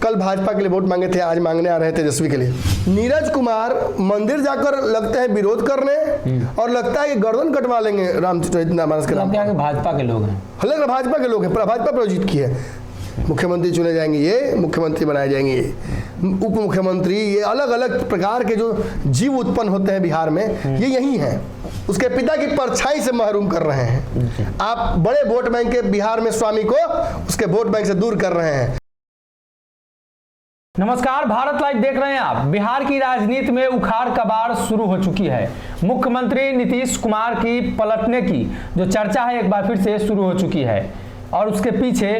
कल भाजपा के लिए वोट मांगे थे, आज मांगने आ रहे थे तेजस्वी के लिए। नीरज कुमार मंदिर जाकर लगते हैं विरोध करने और लगता है कि गर्दन कटवा लेंगे रामचरितमानस के नाम पर। भाजपा के लोग हैं, हालांकि भाजपा के लोग हैं, भाजपा प्रायोजित की है। मुख्यमंत्री चुने जाएंगे ये, मुख्यमंत्री बनाए जाएंगे ये, उप मुख्यमंत्री, ये अलग अलग प्रकार के जो जीव उत्पन्न होते हैं बिहार में, ये यही हैं। उसके पिता की परछाई से महरूम कर रहे हैं। आप बड़े वोट बैंक के बिहार में स्वामी को उसके वोट बैंक से दूर कर रहे हैं। नमस्कार, भारत लाइव देख रहे हैं आप। बिहार की राजनीति में उखाड़ कबाड़ शुरू हो चुकी है। मुख्यमंत्री नीतीश कुमार की पलटने की जो चर्चा है एक बार फिर से शुरू हो चुकी है और उसके पीछे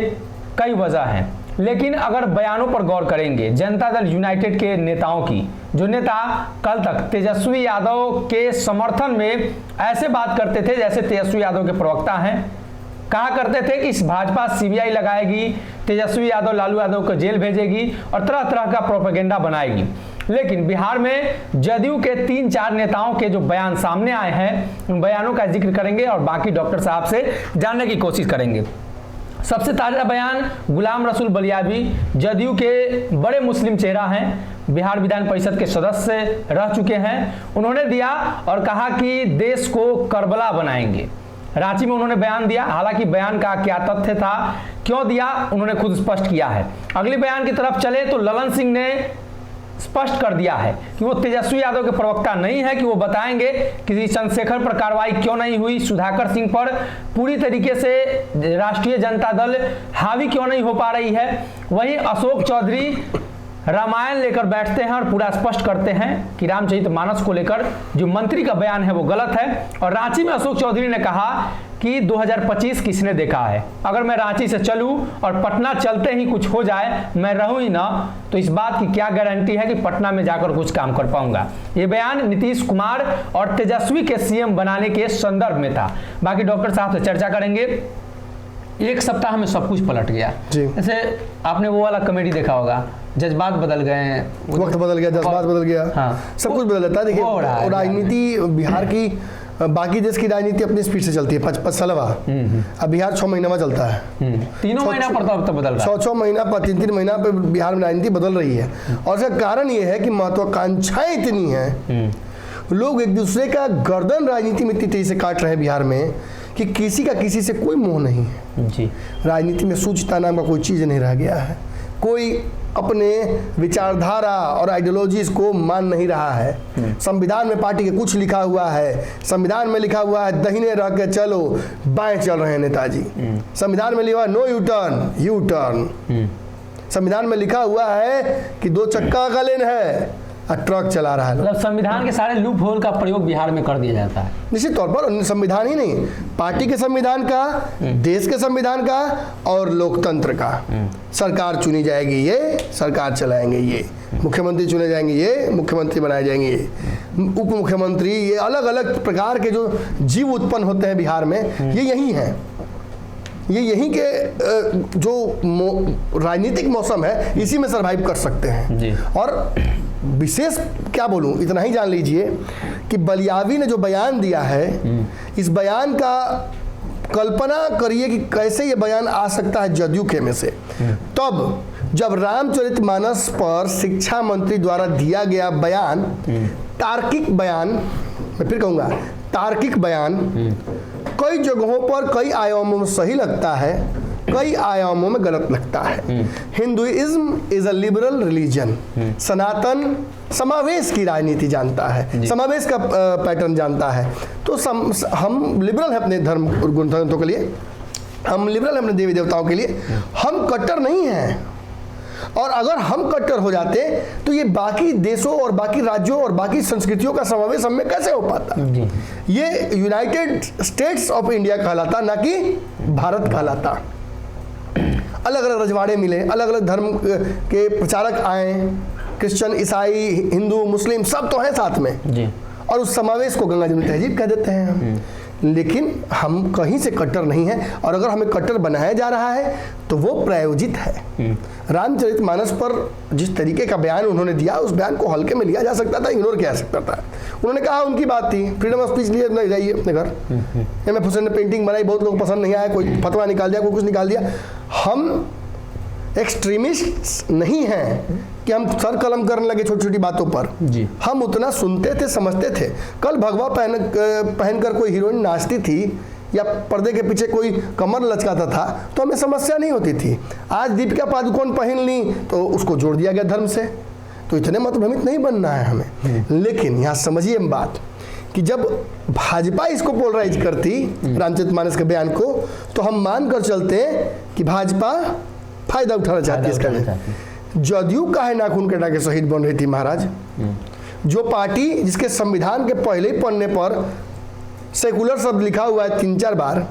कई वजह हैं। लेकिन अगर बयानों पर गौर करेंगे जनता दल यूनाइटेड के नेताओं की, जो नेता कल तक तेजस्वी यादव के समर्थन में ऐसे बात करते थे जैसे तेजस्वी यादव के प्रवक्ता हैं, कहा करते थे कि इस भाजपा सीबीआई लगाएगी, तेजस्वी यादव लालू यादव को जेल भेजेगी और तरह तरह का प्रोपेगेंडा बनाएगी। लेकिन बिहार में जदयू के 3-4 नेताओं के जो बयान सामने आए हैं, उन बयानों का जिक्र करेंगे और बाकी डॉक्टर साहब से जानने की कोशिश करेंगे। सबसे ताज़ा बयान गुलाम रसूल बलियावी, जदयू के बड़े मुस्लिम चेहरा हैं, बिहार विधान परिषद के सदस्य रह चुके हैं, उन्होंने दिया और कहा कि देश को करबला बनाएंगे। रांची में उन्होंने बयान दिया, हालांकि बयान का क्या तथ्य था, क्यों दिया, उन्होंने खुद स्पष्ट किया है। अगले बयान की तरफ चले तो ललन सिंह ने स्पष्ट कर दिया है कि वो तेजस्वी यादव के प्रवक्ता नहीं है, कि वो बताएंगे कि चंद्रशेखर पर कार्रवाई क्यों नहीं हुई, सुधाकर सिंह पर पूरी तरीके से राष्ट्रीय जनता दल हावी क्यों नहीं हो पा रही है। वहीं अशोक चौधरी रामायण लेकर बैठते हैं और पूरा स्पष्ट करते हैं कि रामचरितमानस को लेकर जो मंत्री का बयान है वो गलत है। और रांची में अशोक चौधरी ने कहा कि 2025 किसने देखा है, अगर मैं रांची से चलूं और पटना चलते ही कुछ हो जाए, मैं रहूं ही ना, तो इस बात की क्या गारंटी है कि पटना में जाकर कुछ काम कर पाऊंगा। ये बयान नीतीश कुमार और तेजस्वी के सीएम बनाने के संदर्भ में था। बाकी डॉक्टर साहब से चर्चा करेंगे। एक सप्ताह में सब कुछ पलट गया। जैसे आपने वो वाला कॉमेडी देखा होगा, जज्बात बदल गए, वक्त बदल गया, जज्बात बदल गया, हाँ, सब कुछ बदल जाता है। देखिए, राजनीति बिहार की बाकी देश की राजनीति अपनी स्पीड से चलती है, 5 सालवा। अब बिहार 6 महीना में चलता है, 3 महीना पर तो बदल रहा है, 6 महीना पर 3 महीना पर बिहार में राजनीति बदल रही है। और इसका कारण ये है कि महत्वाकांक्षाएं इतनी हैं, लोग एक दूसरे का गर्दन राजनीति में इतनी तेजी से काट रहे हैं बिहार में कि किसी का किसी से कोई मोह नहीं है जी। राजनीति में सूझता नाम का कोई चीज़ नहीं रह गया है, कोई अपने विचारधारा और आइडियोलॉजीज को मान नहीं रहा है। संविधान में पार्टी के कुछ लिखा हुआ है, संविधान में लिखा हुआ है दहिने रह के चलो, बाएं चल रहे हैं नेताजी। संविधान में लिखा हुआ नो यू टर्न। संविधान में लिखा हुआ है कि 2 चक्का का लेन है, ट्रक चला रहा है। मतलब संविधान के सारे लूप होल का प्रयोग बिहार में कर दिया जाता है। निश्चित तौर पर संविधान ही नहीं, पार्टी के संविधान का, देश के संविधान का और लोकतंत्र का। सरकार चुनी जाएगी ये, सरकार चलाएंगे ये, मुख्यमंत्री चुने जाएंगे ये, मुख्यमंत्री बनाए जाएंगे ये, उप मुख्यमंत्री, ये अलग अलग प्रकार के जो जीव उत्पन्न होते हैं बिहार में, ये यही हैं। ये यहीं के जो राजनीतिक मौसम है, इसी में सरवाइव कर सकते हैं जी। और विशेष क्या बोलूं, इतना ही जान लीजिए कि बलियावी ने जो बयान दिया है, इस बयान का कल्पना करिए कि कैसे ये बयान आ सकता है जदयू के में से, तब जब रामचरितमानस पर शिक्षा मंत्री द्वारा दिया गया बयान, तार्किक बयान, मैं फिर कहूँगा तार्किक बयान, कई जगहों पर कई आयामों में सही लगता है, कई आयामों में गलत लगता है। Hinduism is a liberal religion. सनातन समावेश की राजनीति जानता है, समावेश का पैटर्न जानता है। तो हम लिबरल हैं अपने धर्म ग्रंथों के लिए, हम लिबरल हैं अपने देवी देवताओं के लिए, हम कट्टर नहीं हैं। और अगर हम कट्टर हो जाते तो ये बाकी देशों और बाकी राज्यों और बाकी संस्कृतियों का समावेश हमें कैसे हो पाता। ये यूनाइटेड स्टेट्स ऑफ इंडिया कहलाता, ना कि भारत कहलाता। अलग अलग रजवाड़े मिले, अलग अलग धर्म के प्रचारक आए, क्रिश्चियन, ईसाई, हिंदू, मुस्लिम सब तो हैं साथ में जी। और उस समावेश को गंगा जमुनी तहजीब कह देते हैं हम। लेकिन हम कहीं से कट्टर नहीं हैं, और अगर हमें कट्टर बनाया जा रहा है तो वो प्रायोजित है। रामचरितमानस पर जिस तरीके का बयान उन्होंने दिया, उस बयान को हल्के में लिया जा सकता था, इग्नोर किया जा सकता था। उन्होंने कहा उनकी बात थी, फ्रीडम ऑफ स्पीच लिए नहीं जाइए अपने घर। एम एफ हुसैन ने पेंटिंग बनाई, बहुत लोग पसंद नहीं आया, कोई फतवा निकाल दिया, कोई कुछ निकाल दिया। हम एक्सट्रीमिस्ट नहीं हैं कि हम सर कलम करने लगे छोटी छोटी बातों पर जी। हम उतना सुनते थे, समझते थे। कल भगवा पहनकर कोई हीरोइन नाचती थी या पर्दे के पीछे कोई कमर लचकाता था तो हमें समस्या नहीं होती थी। आज दीपिका पादुकोण पहन ली तो उसको जोड़ दिया गया धर्म से। तो इतने मतभ्रमित नहीं बनना है हमें। लेकिन यहाँ समझिए बात कि जब भाजपा इसको पोलराइज करती रामचरितमानस के बयान को, तो हम मान कर चलते हैं कि भाजपा फायदा उठाना चाहती है इसका। जदयू काहे नाखून कटा के शहीद बन रही थी महाराज? जो पार्टी जिसके संविधान के पहले ही पन्ने पर सेकुलर शब्द लिखा हुआ है 3-4 बार,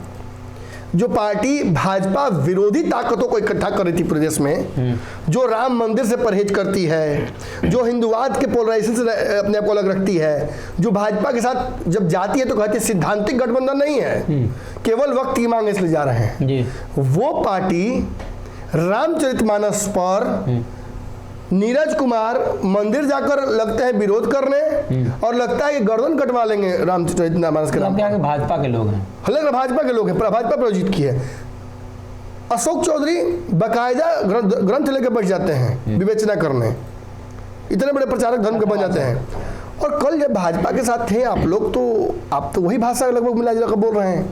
जो पार्टी भाजपा विरोधी ताकतों को इकट्ठा कर रही थी प्रदेश में, जो राम मंदिर से परहेज करती है, जो हिंदुवाद के पोलराइजेशन से अपने आप को अलग रखती है, जो भाजपा के साथ जब जाती है तो कहती है सिद्धांतिक गठबंधन नहीं है, केवल वक्त की मांग इसलिए जा रहे हैं जी। वो पार्टी रामचरितमानस पर नीरज कुमार मंदिर जाकर लगते हैं विरोध करने और लगता है कि गर्दन कटवा लेंगे रामचरितमानस के नाम पर। भाजपा के लोग हैं, हालांकि भाजपा के लोग हैं, भाजपा प्रायोजित की है। अशोक चौधरी बाकायदा ग्रंथ लेकर बैठ जाते हैं विवेचना करने, इतने बड़े प्रचारक धर्म के बन जाते हैं। और कल जब भाजपा के साथ थे आप लोग तो आप तो वही भाषा लगभग मिला जुला कर बोल रहे हैं,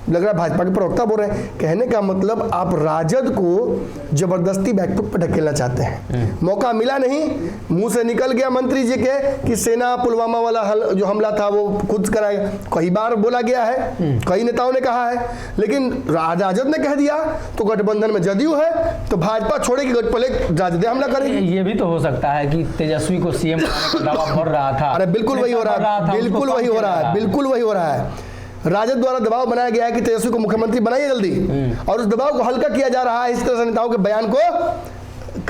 लग रहा है भाजपा के प्रवक्ता बोल रहे हैं। कहने का मतलब आप राजद को जबरदस्ती बैकफुट पर ढकेलना चाहते हैं। मौका मिला नहीं, मुंह से निकल गया मंत्री जी के कि सेना पुलवामा वाला जो हमला था वो खुद कराएगा। कई बार बोला गया है, कई नेताओं ने कहा है, लेकिन राजद ने कह दिया तो गठबंधन में जदयू है तो भाजपा छोड़ेगी, पहले राजद हमला करेगी। ये भी तो हो सकता है कि तेजस्वी को सीएम बनाने का दावा बढ़ रहा था। अरे बिल्कुल वही हो रहा है, बिल्कुल वही हो रहा है, बिल्कुल वही हो रहा है। राजद द्वारा दबाव बनाया गया है कि तेजस्वी को मुख्यमंत्री बनाइए जल्दी, और उस दबाव को हल्का किया जा रहा है इस तरह से नेताओं के बयान को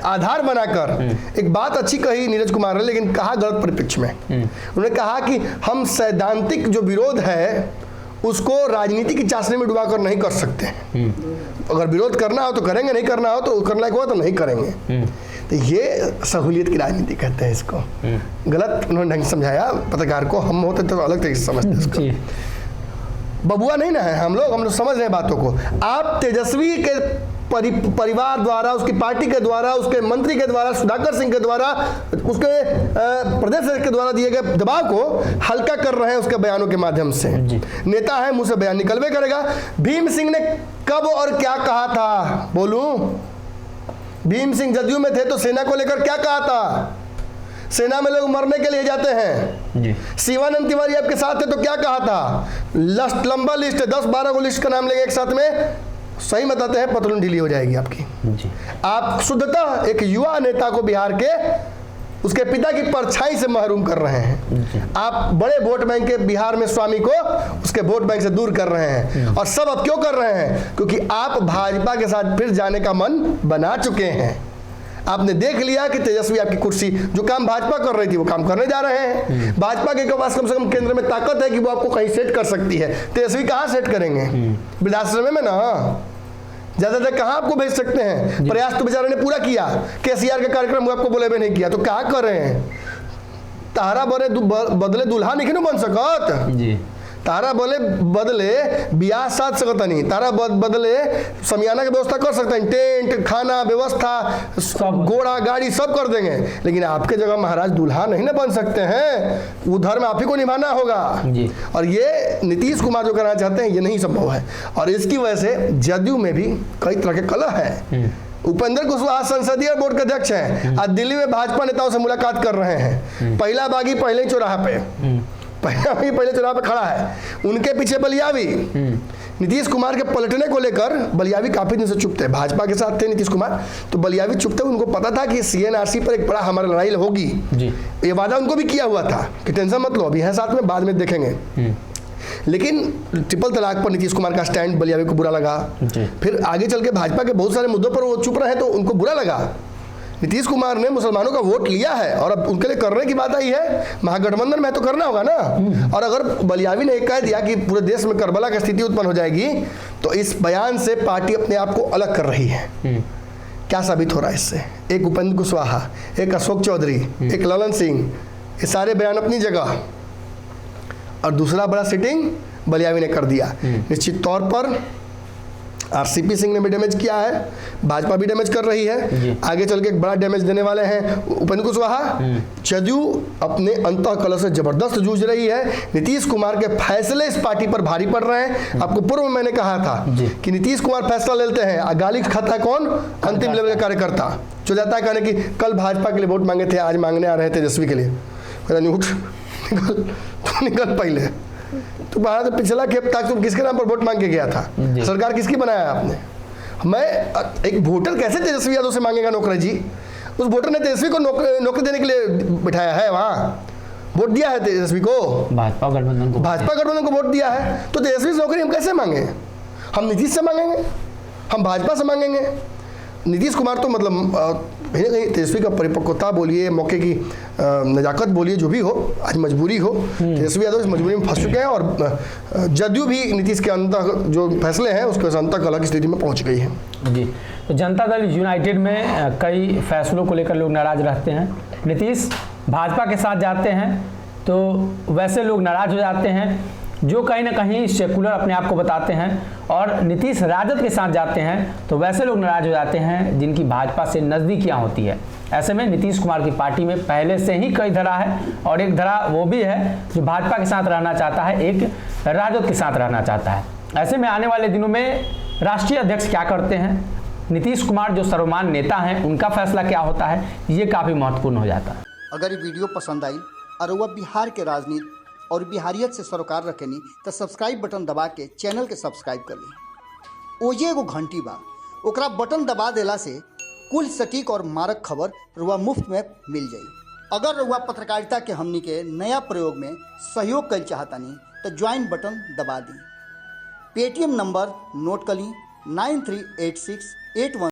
आधार बनाकर। एक बात अच्छी कही नीरज कुमार ने, लेकिन कहा गलत परिप्रेक्ष्य में। उन्होंने कहा कि हम सैद्धांतिक जो विरोध है उसको राजनीति की चाशनी में डुबाकर नहीं कर सकते। अगर विरोध करना हो तो करेंगे, नहीं करना हो तो करना हुआ तो नहीं करेंगे। तो ये सहूलियत की राजनीति कहते हैं इसको। गलत उन्होंने ढंग से समझाया पत्रकार को, हम होते तो अलग तरीके से समझते इसको। बबुआ नहीं ना है हम लोग समझ रहे हैं बातों को। आप तेजस्वी के परिवार द्वारा, उसकी पार्टी के द्वारा, उसके मंत्री के द्वारा, सुधाकर सिंह के द्वारा, उसके प्रदेश के द्वारा दिए गए दबाव को हल्का कर रहे हैं उसके बयानों के माध्यम से। नेता है, मुंह से बयान निकलवे करेगा। भीम सिंह ने कब और क्या कहा था बोलूं? भीम सिंह जदयू में थे तो सेना को लेकर क्या कहा था? सेना में लोग मरने के लिए जाते हैं जी। शिवानंद तिवारी आपके साथ थे तो क्या कहा था? लंबा लिस्ट है, 10-12 को लिस्ट का नाम लेंगे एक साथ में, सही बताते हैं पतलून ढीली हो जाएगी आपकी जी। आप शुद्धता एक युवा नेता को बिहार के उसके पिता की परछाई से महरूम कर रहे हैं। आप बड़े वोट बैंक के बिहार में स्वामी को उसके वोट बैंक से दूर कर रहे हैं। और सब अब क्यों कर रहे हैं? क्योंकि आप भाजपा के साथ फिर जाने का मन बना चुके हैं। आपने देख लिया कि तेजस्वी आपकी कुर्सी, जो काम भाजपा कर रही थी वो काम करने जा रहे हैं। भाजपा के पास कम से कम केंद्र में ताकत है कि वो आपको कहीं सेट कर सकती है। तेजस्वी कहाँ सेट करेंगे? वृद्धाश्रम में ना, ज्यादातर कहाँ आपको भेज सकते हैं? प्रयास तो बेचारे ने पूरा किया, केसीआर के कार्यक्रम में आपको बोले भी नहीं किया, तो क्या कर रहे हैं? तारा बदले दुल्हा नहीं बन सकत जी। तारा बोले बदले ब्याह साध सकता नहीं, तारा बदले समियाना की व्यवस्था कर सकते हैं, टेंट, खाना व्यवस्था, घोड़ा गाड़ी सब कर देंगे, लेकिन आपके जगह महाराज दूल्हा नहीं ना बन सकते हैं। वो धर्म आप ही को निभाना होगा जी। और ये नीतीश कुमार जो करना चाहते हैं ये नहीं संभव है। और इसकी वजह से जदयू में भी कई तरह के कलह है। उपेंद्र कुशवाहा संसदीय बोर्ड के अध्यक्ष हैं, आज दिल्ली में भाजपा नेताओं से मुलाकात कर रहे हैं। पहला बागी पहले ही चौराहा पे खड़ा है, उनके पीछे बलियावी। नीतीश कुमार के पलटने को लेकर बलियावी काफी दिन से चुप थे। भाजपा के साथ थे नीतीश कुमार, तो बलियावी चुप थे। उनको पता था कि सीएनआरसी पर एक बड़ा हमारी लड़ाई होगी जी। ये वादा उनको भी किया हुआ था कि टेंशन मत लो, अभी है साथ में, बाद में देखेंगे। लेकिन ट्रिपल तलाक पर नीतीश कुमार का स्टैंड बलियावी को बुरा लगा। फिर आगे चल के भाजपा के बहुत सारे मुद्दों पर वो चुप रहे तो उनको बुरा लगा। नीतीश कुमार ने मुसलमानों का वोट लिया है और अब उनके लिए करने की बात आई है, महागठबंधन में तो करना होगा ना। और अगर बलियावी ने कह दिया कि पूरे देश में करबला की स्थिति उत्पन्न हो जाएगी, तो इस बयान से पार्टी अपने आप को अलग कर रही है। क्या साबित हो रहा है इससे? एक उपेंद्र कुशवाहा, एक अशोक चौधरी, एक ललन सिंह, ये सारे बयान अपनी जगह, और दूसरा बड़ा सिटिंग बलियावी ने कर दिया। निश्चित तौर पर आरसीपी सिंह ने भी डैमेज किया है, भाजपा भी डैमेज कर रही है, आगे चल के एक बड़ा डैमेज देने वाले हैं उपेंद्र कुशवाहा। जदयू अपने अंतःकलह से जबरदस्त जूझ रही है। नीतीश कुमार के फैसले इस पार्टी पर भारी पड़ रहे हैं। आपको पूर्व में मैंने कहा था कि नीतीश कुमार फैसला लेते हैं, गाली खाता है कौन? अंतिम लेवल का कार्यकर्ता जो जाता है कहने की कल भाजपा के लिए वोट मांगे थे, आज मांगने आ रहे थे तेजस्वी के लिए। नहीं उठ, निकल पहले। तो बाहर से पिछला खेप तक तुम किसके नाम पर वोट मांग के गया था? सरकार किसकी बनाया आपने? मैं एक वोटर कैसे तेजस्वी यादव से मांगेगा नौकरी जी? उस वोटर ने तेजस्वी को नौकरी देने के लिए बिठाया है, वहाँ वोट दिया है तेजस्वी को, भाजपा गठबंधन को वोट दिया है। तो तेजस्वी से नौकरी हम कैसे मांगे? हम नीतीश से मांगेंगे, हम भाजपा से मांगेंगे? नीतीश कुमार तो मतलब कहीं ना कहीं तेजस्वी का परिपक्वता बोलिए, मौके की नजाकत बोलिए, जो भी हो, आज मजबूरी हो, तेजस्वी यादव इस मजबूरी में फंस चुके हैं और जदयू भी नीतीश के अंतर जो फैसले हैं उसके अंतर कलह की स्थिति में पहुंच गई है। जी, तो जनता दल यूनाइटेड में कई फैसलों को लेकर लोग नाराज रहते हैं। नीतीश भाजपा के साथ जाते हैं तो वैसे लोग नाराज हो जाते हैं जो कहीं ना कहीं सेकुलर अपने आप को बताते हैं, और नीतीश राजद के साथ जाते हैं तो वैसे लोग नाराज हो जाते हैं जिनकी भाजपा से नज़दीकियां होती है। ऐसे में नीतीश कुमार की पार्टी में पहले से ही कई धड़ा है, और एक धड़ा वो भी है जो भाजपा के साथ रहना चाहता है, एक राजद के साथ रहना चाहता है। ऐसे में आने वाले दिनों में राष्ट्रीय अध्यक्ष क्या करते हैं, नीतीश कुमार जो सर्वमान्य नेता हैं उनका फैसला क्या होता है, ये काफ़ी महत्वपूर्ण हो जाता है। अगर ये वीडियो पसंद आई और वह बिहार के राजनीति और बिहारियत से सरोकार रखेनी तो सब्सक्राइब बटन दबा के चैनल के सब्सक्राइब कर ली। ओजे एगो घंटी बा, ओकरा बटन दबा देला से कुल सटीक और मारक खबर रुआ मुफ्त में मिल जाई। अगर रुआ पत्रकारिता के हमनी के नया प्रयोग में सहयोग कर चाहतानी तो ज्वाइन बटन दबा दी। पेटीएम नंबर नोट कर ली 938681